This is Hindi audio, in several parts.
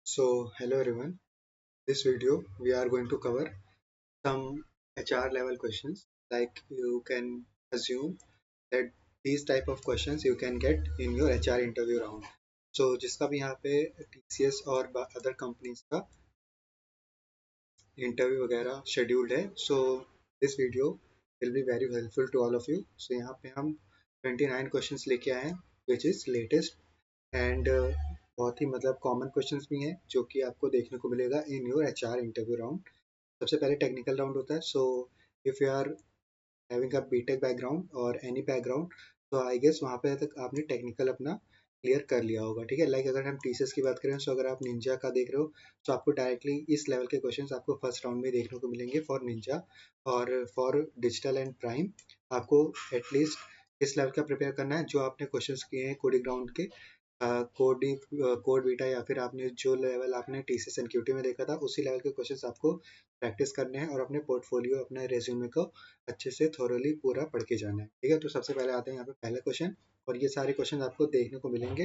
So, hello everyone. This video we are going to cover some HR level questions. Like you can assume that these type of questions you can get in your HR interview round. So जिसका भी यहाँ पे TCS और अदर कंपनीज का इंटरव्यू वगैरह शेड्यूल्ड है. So this video will be very helpful to all of you. So यहाँ पे हम 29 क्वेश्चंस लेके आए हैं विच इज़ लेटेस्ट एंड बहुत ही मतलब कॉमन क्वेश्चंस भी हैं जो कि आपको देखने को मिलेगा in your HR interview round. सबसे पहले टेक्निकल राउंड होता है. So if you are having a BTech background और एनी बैकग्राउंड तो आई गेस वहाँ पे तक आपने टेक्निकल अपना क्लियर कर लिया होगा. ठीक है. लाइक अगर हम टीसीएस की बात करें, सो अगर आप निंजा का देख रहे हो तो आपको डायरेक्टली इस लेवल के क्वेश्चंस आपको फर्स्ट राउंड में देखने को मिलेंगे फॉर निंजा. और फॉर डिजिटल एंड प्राइम आपको एटलीस्ट इस लेवल का प्रिपेयर करना है जो आपने क्वेश्चंस किए हैं कोडिंग राउंड के. कोड बीटा या फिर आपने जो लेवल आपने टीसीएस एनक्यूटी में देखा था उसी लेवल के क्वेश्चंस आपको प्रैक्टिस करने हैं और अपने पोर्टफोलियो अपने रेज्यूमे को अच्छे से थोरली पूरा पढ़ के जाना है. ठीक है. तो सबसे पहले आते हैं यहाँ पे पहला क्वेश्चन और ये सारे क्वेश्चन आपको देखने को मिलेंगे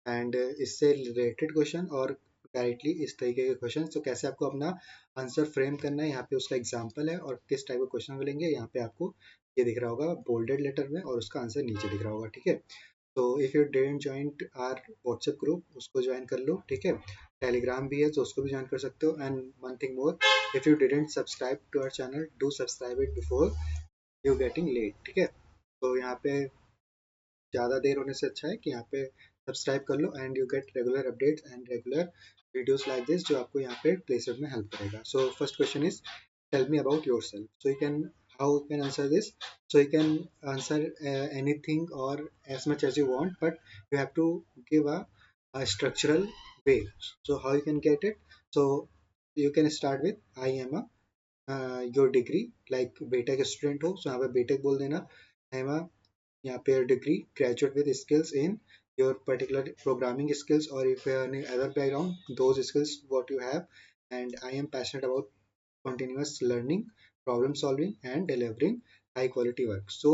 एंड इससे रिलेटेड क्वेश्चन और डायरेक्टली इस तरीके के क्वेश्चन. तो कैसे आपको अपना आंसर फ्रेम करना है यहाँ पे उसका एग्जाम्पल है और किस टाइप के क्वेश्चन मिलेंगे यहाँ पे आपको ये दिख रहा होगा बोल्डेड लेटर में और उसका आंसर नीचे दिख रहा होगा. ठीक है. तो if you didn't join our WhatsApp group उसको ज्वाइन कर लो. ठीक है. टेलीग्राम भी है तो उसको भी ज्वाइन कर सकते हो. And one thing more, if you didn't subscribe to our channel do subscribe it before you getting late. ठीक है. तो यहाँ पे ज़्यादा देर होने से अच्छा है कि यहाँ पे सब्सक्राइब कर लो and you get regular updates and regular videos like this जो आपको यहाँ पे प्लेसमेंट में हेल्प करेगा. So first question is tell me about yourself. So you can how you can answer this. So you can answer anything or as much as you want, but you have to give a structural way. So how you can get it? So you can start with I am a your degree like BTech student हो so यहाँ पे BTech बोल देना. I am a यहाँ पे degree graduate with skills in your particular programming skills और if any other background those skills what you have. And I am passionate about continuous learning, problem solving, and delivering high quality work. So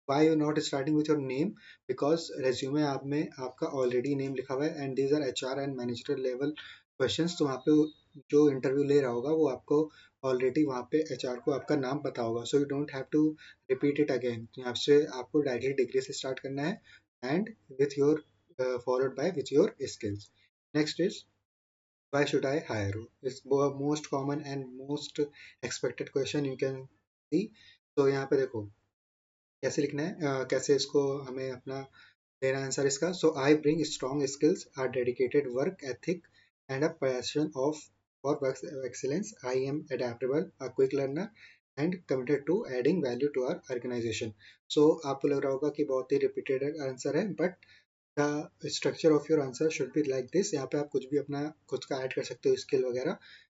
why you're not starting with your name? Because resume आप में आपका already name लिखा हुआ है and these are HR and managerial level questions. तो वहाँ पे जो इंटरव्यू ले रहा होगा वो आपको ऑलरेडी वहाँ पे HR को आपका नाम पता होगा. So you don't have to repeat it again. यहाँ से आपको डायरेक्टली डिग्री से स्टार्ट करना है and with your followed by with your skills. Next is why should I hire you? It's most common and most expected question you can see. तो यहाँ पे देखो कैसे लिखना है, कैसे इसको हमें अपना देना आंसर इसका. So I bring strong skills are dedicated work ethic and a passion of for work excellence. I am adaptable a quick learner and committed to adding value to our organization. So आपको लग रहा होगा कि बहुत ही रिपीटेड आंसर है but the structure of your answer should be like this. यहाँ पे आप कुछ भी अपना खुद का ऐड कर सकते हो स्किल वगैरह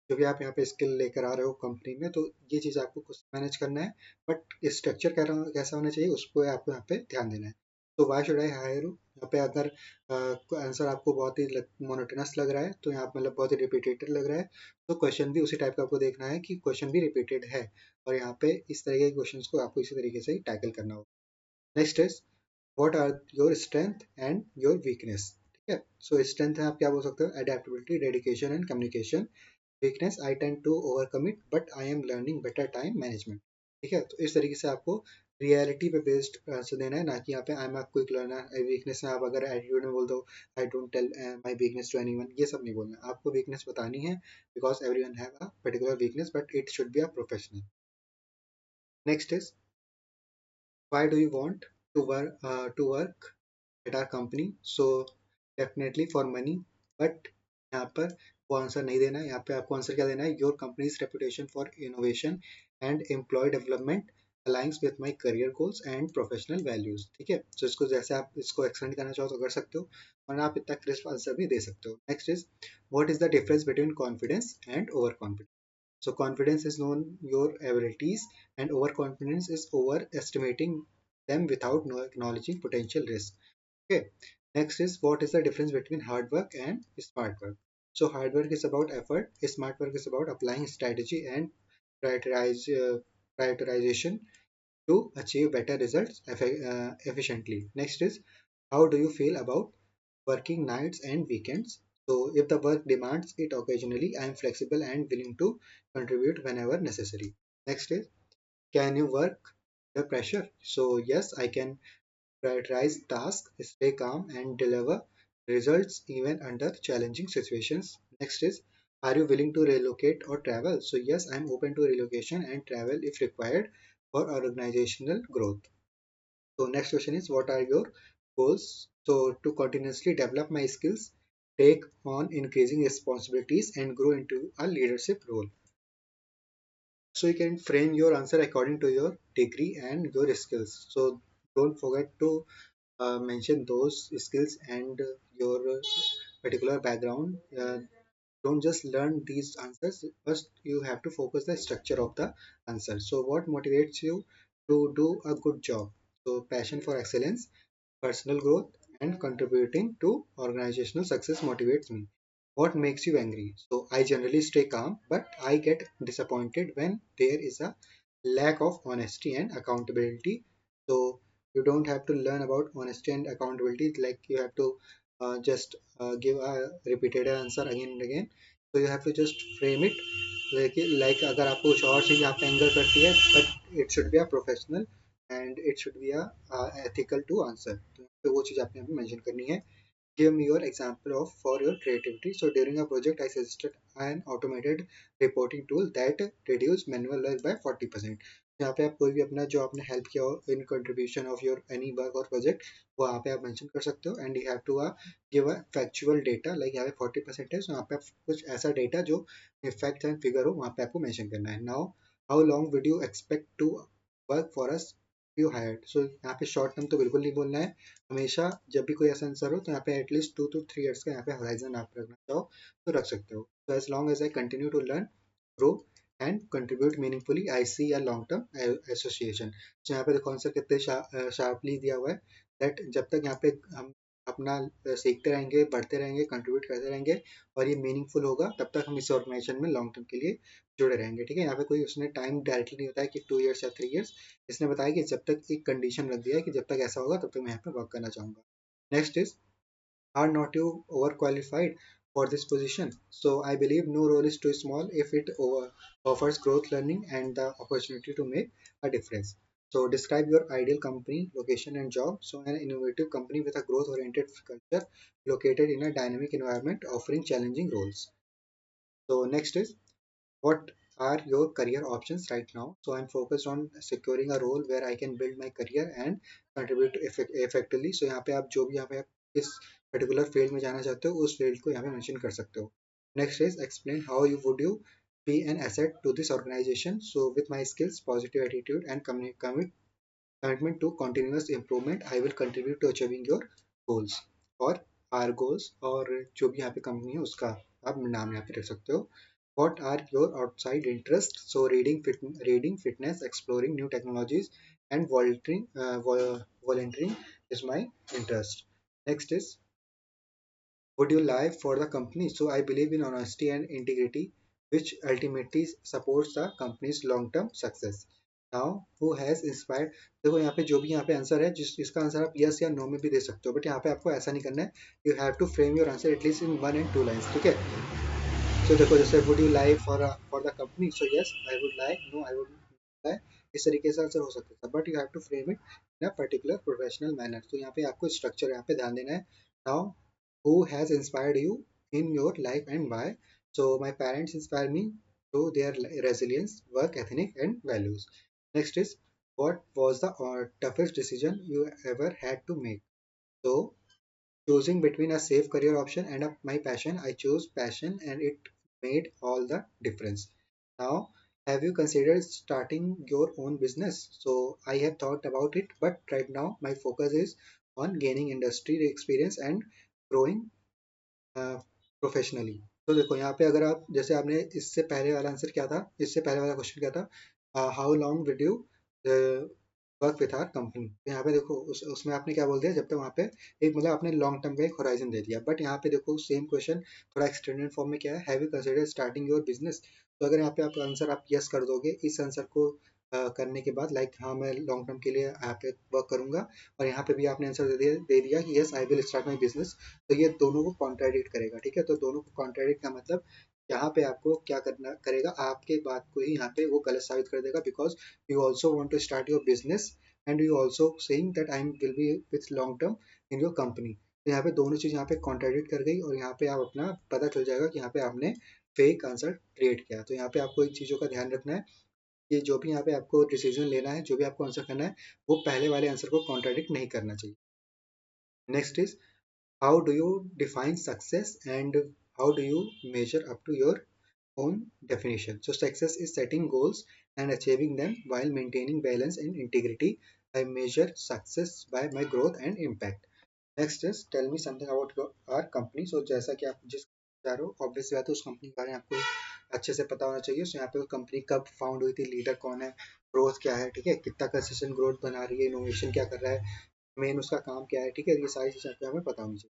जो भी आप यहाँ पे स्किल लेकर आ रहे हो कंपनी में. तो ये चीज़ आपको कुछ मैनेज करना है बट स्ट्रक्चर कैसा होना चाहिए उस पर आपको यहाँ पे ध्यान देना है. तो why should I hire you यहाँ पे अगर आंसर आपको बहुत ही मोनोटोनस लग रहा है तो यहाँ मतलब बहुत ही रिपीटेड लग रहा है तो क्वेश्चन भी उसी टाइप का आपको देखना है कि क्वेश्चन भी रिपीटेड है और यहाँ पे इस तरीके के क्वेश्चन को आपको इसी तरीके से ही टैकल करना होगा. Next is what are your strength and your weakness. ठीक है. सो स्ट्रेंथ है आप क्या बोल सकते हो adaptability dedication and communication. Weakness I tend to overcome it but I am learning better time management. ठीक है. तो इस तरीके से आपको रियलिटी पे बेस्ड आंसर देना है ना कि यहाँ पे I am a quick learner. Weakness में आप अगर एटीट्यूड में बोल दो I don't tell my weakness to anyone, ये सब नहीं बोलना. आपको वीकनेस बतानी है because everyone have a particular weakness but it should be a professional. Next is why do you want to work at our company. So definitely for money. but यहाँ पर वो आंसर नहीं देना है. यहाँ पे आपको आंसर क्या देना है your company's reputation for innovation and employ development aligns with my career goals and professional values. ठीक है. तो इसको जैसे आप इसको एक्सटेंड करना चाहो तो कर सकते हो वरना आप इतना क्रिस्प आंसर भी दे सकते हो. Next is what is the difference between confidence and over confidence. So confidence is knowing your abilities and overconfidence is overestimating them without acknowledging potential risk. Okay. Next is what is the difference between hard work and smart work. So hard work is about effort, smart work is about applying strategy and prioritize, prioritization to achieve better results efficiently. Next is how do you feel about working nights and weekends. So if the work demands it occasionally, I am flexible and willing to contribute whenever necessary. Next is, can you work under pressure? So yes, I can prioritize tasks, stay calm, and deliver results even under challenging situations. Next is, are you willing to relocate or travel? So yes, I'm open to relocation and travel if required for organizational growth. So next question is, what are your goals? So to continuously develop my skills, take on increasing responsibilities and grow into a leadership role. So you can frame your answer according to your degree and your skills. So don't forget to mention those skills and your particular background. Don't just learn these answers. First, you have to focus the structure of the answer. So what motivates you to do a good job? So passion for excellence, personal growth, and contributing to organizational success motivates me. What makes you angry? So I generally stay calm, but I get disappointed when there is a lack of honesty and accountability. So you don't have to learn about honesty and accountability, like you have to just give a repeated answer again and again. So you have to just frame it like अगर आपको कुछ और चीज़ आप एंगर करती है, but it should be a professional and it should be a ethical to answer. तो वो चीज़ आपने यहाँ पे mention करनी है. Give me your example of for your creativity. So during a project, I suggested an automated reporting tool that reduce manual work by 40%. यहाँ पे आप कोई भी अपना जो आपने हेल्प किया हो in contribution of your any work और प्रोजेक्ट, वो यहाँ पे आप मेंशन कर सकते हो. And you have to give a factual data, like यहाँ पे 40% है, सो यहाँ पे आप कुछ ऐसा डेटा जो फैक्ट एंड फिगर हो वहाँ पे आपको मेंशन करना है. Now how long would you expect to work for us you hired? So यहाँ पे शॉर्ट टर्म तो बिल्कुल नहीं बोलना है. हमेशा जब भी कोई ऐसा आंसर हो तो यहाँ पे एटलीस्ट 2 to 3 years का यहाँ पे होराइजन आप रखना चाहो तो रख सकते हो. So as long as I continue to learn, grow and contribute meaningfully, I see a long term association. So यहाँ पे देखो आंसर कितने शार्पली दिया हुआ है, दैट जब तक यहाँ पे हम अपना सीखते रहेंगे, बढ़ते रहेंगे, कंट्रीब्यूट करते रहेंगे और ये मीनिंगफुल होगा, तब तक हम इस ऑर्गेनाइजेशन में लॉन्ग टर्म के लिए जुड़े रहेंगे. ठीक है, यहाँ पे कोई उसने टाइम डायरेक्टली नहीं बताया कि 2 years या 3 years. इसने बताया कि जब तक एक कंडीशन रख दिया है कि जब तक ऐसा होगा तब तक मैं यहाँ पे वर्क करना चाहूंगा. Next is, are not you overqualified for this position? So I believe no role is too small if it offers growth, learning, and the opportunity to make a difference. So describe your ideal company, location, and job. So an innovative company with a growth-oriented culture located in a dynamic environment offering challenging roles. So next is, what are your career options right now? So I'm focused on securing a role where I can build my career and contribute effectively. So यहाँ पे आप जो भी यहाँ पे आप इस particular field में जाना चाहते हो उस field को यहाँ पे mention कर सकते हो. Next is, explain how you would you be an asset to this organization. So with my skills, positive attitude, and commitment to continuous improvement, I will contribute to achieving your goals or our goals, और जो भी यहाँ पे कंपनी है उसका आप नाम यहाँ पे रख सकते हो. What are your outside interests? So reading, fitness, exploring new technologies, and volunteering is my interest. Next is, would you lie for the company? So I believe in honesty and integrity, which ultimately supports the company's long-term success. Now, who has inspired? देखो यहाँ पे जो भी यहाँ पे आंसर है, जिस इसका आंसर आप यस या नो में भी दे सकते हो, बट यहाँ पे आपको ऐसा नहीं करना है. You have to frame your answer at least in 1 and 2 lines. ठीक है. So देखो जैसे would you lie for the company? So yes, I would lie. No, I would not lie. इस तरीके से आंसर हो सकता था, but you have to frame it in a particular professional manner. तो यहाँ पे आपको स्ट्रक्चर यहाँ पे ध्यान देना है. Now, who has inspired you in your life and why? So my parents inspire me through their resilience, work ethic, and values. Next is, what was the toughest decision you ever had to make? So choosing between a safe career option and my passion, I chose passion and it made all the difference. Now, have you considered starting your own business? So I have thought about it, but right now my focus is on gaining industry experience and growing professionally. तो देखो यहाँ पे अगर आप जैसे आपने इससे पहले वाला आंसर क्या था, इससे पहले वाला क्वेश्चन क्या था, how long would you work with our company. तो यहाँ पे देखो उसमें आपने क्या बोल दिया, जब तक वहाँ पे एक मतलब आपने लॉन्ग टर्म का एक होराइजन दे दिया. बट यहाँ पे देखो सेम क्वेश्चन थोड़ा एक्सटेंडेड फॉर्म में क्या है, have you consider starting your business. तो अगर यहाँ पे आप आंसर आप यस कर दोगे, इस आंसर को करने के बाद लाइक हाँ मैं लॉन्ग टर्म के लिए यहाँ पे वर्क करूंगा, और यहाँ पे भी आपने आंसर दे दिया कि yes I will start my business, तो ये दोनों को कॉन्ट्राडिक्ट करेगा। ठीक है, तो दोनों को कॉन्ट्राडिक्ट का मतलब यहाँ पे आपको क्या करना करेगा, आपके बात को ही यहाँ पे वो गलत साबित कर देगा, because you also want to start your business and you also saying that I will be with long term in your company. तो यहाँ पे दोनों चीज़ यहाँ पे कॉन्ट्राडिक्ट कर गई, और यहाँ पे आप अपना पता चल जाएगा कि यहाँ पे आपने फेक आंसर क्रिएट किया। तो यहाँ पे आपको इन चीज़ों का ध्यान रखना है कि जो भी यहाँ पे आपको डिसीजन लेना है, जो भी आपको आंसर करना है, वो पहले वाले आंसर को कॉन्ट्राडिक्ट नहीं करना चाहिए। Next is, how do you define success and how do you measure up to your own definition? So success is setting goals and achieving them while maintaining balance and integrity. I measure success by my growth and impact. Next is tell me something about our company. So जैसा कि आप जिस जा रहे हो ऑब्वियस बात है उस कंपनी के बारे में आपको अच्छे से पता होना चाहिए। सो यहाँ पे कंपनी कब फाउंड हुई थी, लीडर कौन है, ग्रोथ क्या है, ठीक है, कितना कंसिस्टेंट ग्रोथ बना रही है, इनोवेशन क्या कर रहा है, मेन उसका काम क्या है, ठीक है, ये सारी चीज़ें हमें पता होनी चाहिए।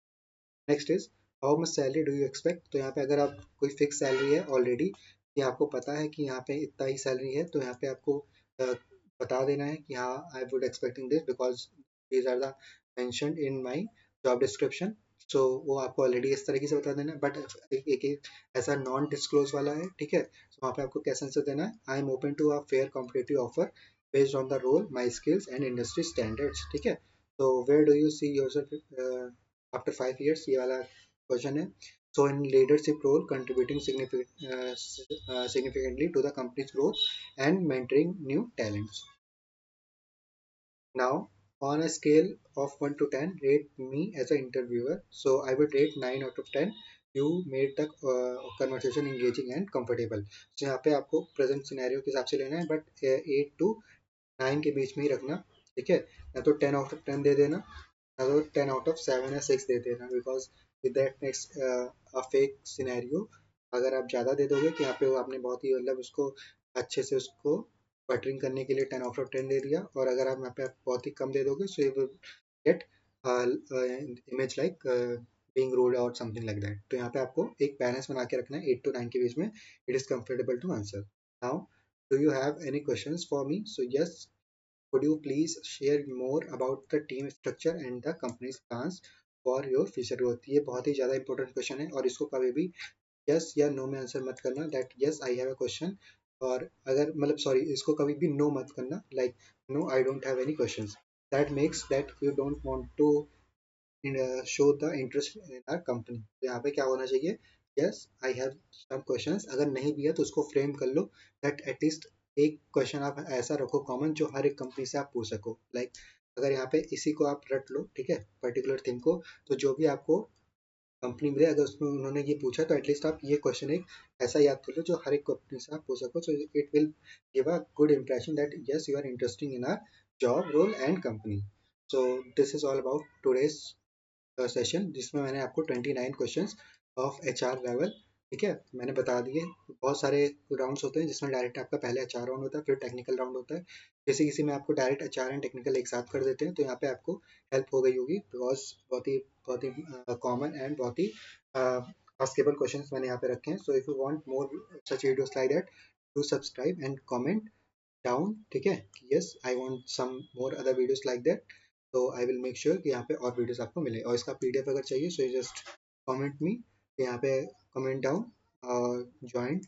Next is how much salary do you expect. तो यहाँ पे अगर आप कोई फिक्स सैलरी है ऑलरेडी, कि आपको पता है कि यहाँ पे इतना ही सैलरी है, तो यहाँ पे आपको बता देना है कि हाँ I would expecting this because these are the mentioned in my job description. So वो आपको ऑलरेडी इस तरीके से बता देना है, बट एक ऐसा नॉन डिस्क्लोज वाला है, ठीक है, तो वहाँ पे आपको कैसे आंसर देना है, I am open to a fair competitive offer based on the role my skills and industry standards. ठीक है, तो where do you see yourself after 5 years, ये वाला क्वेश्चन है। So in leadership role, contributing significantly to the company's growth and mentoring new talents. Now, on a scale of 1 to 10, rate me as an interviewer. So I would rate 9 out of 10. You made the conversation engaging and comfortable. So यहाँ पे आपको present scenario के हिसाब से लेना है, but 8 to 9 के बीच में ही रखना, ठीक है, या तो 10 out of 10 दे देना, अगर 10 आउट ऑफ 7 या 6 दे देना, because with that makes a fake scenario. अगर आप ज़्यादा दे दोगे कि यहाँ पे आपने बहुत ही मतलब उसको अच्छे से उसको बटरिंग करने के लिए 10 आउट ऑफ 10 दे दिया, और अगर आप यहाँ पे बहुत ही कम दे दोगे so you will get image like being ruled out something like that। तो यहाँ पे आपको एक बैलेंस बना के रखना है 8 to 9 के बीच में। It is comfortable to answer। Now do you have any questions for me? So yes, could you please share more about the team structure and the company's plans for your future growth? ये बहुत ही ज़्यादा इंपॉर्टेंट क्वेश्चन है, और इसको कभी भी यस या नो में आंसर मत करना, that yes I have a question, और अगर मतलब सॉरी इसको कभी भी नो मत करना, like no I don't have any questions. That makes that you don't want to show the interest in our company. तो यहाँ पे क्या होना चाहिए, yes I have some questions, अगर नहीं भी है तो उसको फ्रेम कर लो, दैट एटलीस्ट एक क्वेश्चन आप ऐसा रखो कॉमन जो हर एक कंपनी से आप पूछ सको। लाइक अगर यहाँ पे इसी को आप रट लो, ठीक है, पर्टिकुलर थिंग को, तो जो भी आपको कंपनी मिले अगर उसमें उन्होंने ये पूछा तो एटलीस्ट आप ये क्वेश्चन एक ऐसा याद कर लो जो हर एक कंपनी से आप पूछ सको। So it will give a good impression that yes you are interesting in our job role and company. So this is all about today's session, जिसमें मैंने आपको 29 क्वेश्चंस ऑफ एचआर लेवल, ठीक है, मैंने बता दिए। बहुत सारे राउंड्स होते हैं जिसमें डायरेक्ट आपका पहले एचआर राउंड होता है, फिर टेक्निकल राउंड होता है, किसी किसी में आपको डायरेक्ट एचआर एंड टेक्निकल एक साथ कर देते हैं, तो यहाँ पे आपको हेल्प हो गई होगी, बिकॉज बहुत ही कॉमन एंड बहुत ही आस्केबल क्वेश्चंस मैंने यहाँ पे रखे हैं। So if you want more such videos like that, do subscribe and comment down, ठीक है, yes I want some more other videos like that. तो आई विल मेक श्योर कि यहाँ पे और वीडियोस आपको मिले, और इसका पीडीएफ अगर चाहिए सो जस्ट कमेंट मी, यहाँ पे कमेंट डाउन ज्वाइन,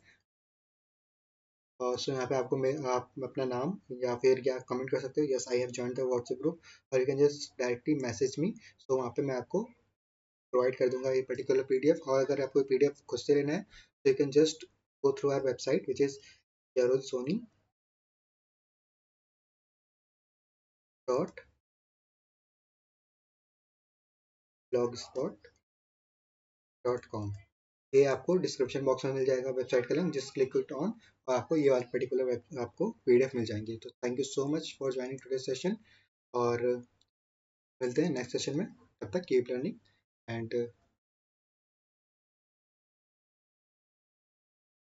और सो यहाँ पे आपको आप अपना नाम या फिर क्या कमेंट कर सकते हो, yes I have join the WhatsApp group, और you can just directly message me. So वहाँ पे मैं आपको प्रोवाइड कर दूंगा ये पर्टिकुलर पीडीएफ, और अगर आपको पीडीएफ खुद से लेना है तो you can just go through our website which is yarulsoni.blogspot.com। ये आपको डिस्क्रिप्शन बॉक्स में मिल जाएगा वेबसाइट का link, just click it on, और आपको ये वाली पर्टिकुलर आपको पीडीएफ मिल जाएंगे। तो thank you so much for joining today session, और मिलते हैं नेक्स्ट सेशन में, तब तक कीप लर्निंग एंड